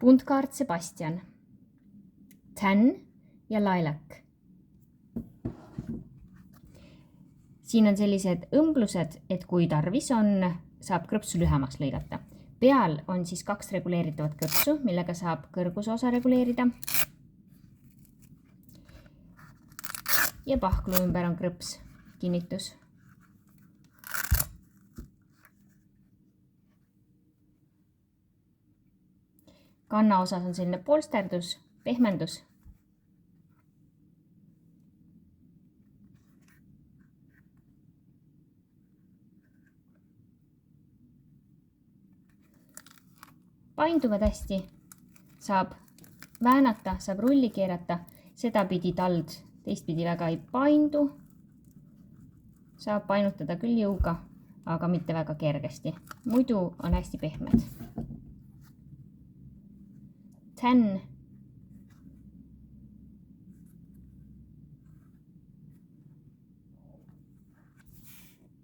puntkaart Sebastian, Tan ja Lilac. Siin on sellised õmblused, et kui tarvis on, saab krõpsu lühemaks lõigata. Peal on siis 2 reguleeritavat kõrtsu, millega saab kõrgusosa reguleerida. Ja pahklu ümber on krõps, kinnitus. Kanna osas on selline polsterdus, pehmendus. Painduvad hästi, saab väänata, saab rulli keerata, seda pidi tald, teistpidi väga ei paindu. Saab painutada küll jõuga, aga mitte väga kergesti. Muidu on hästi pehmed. Tan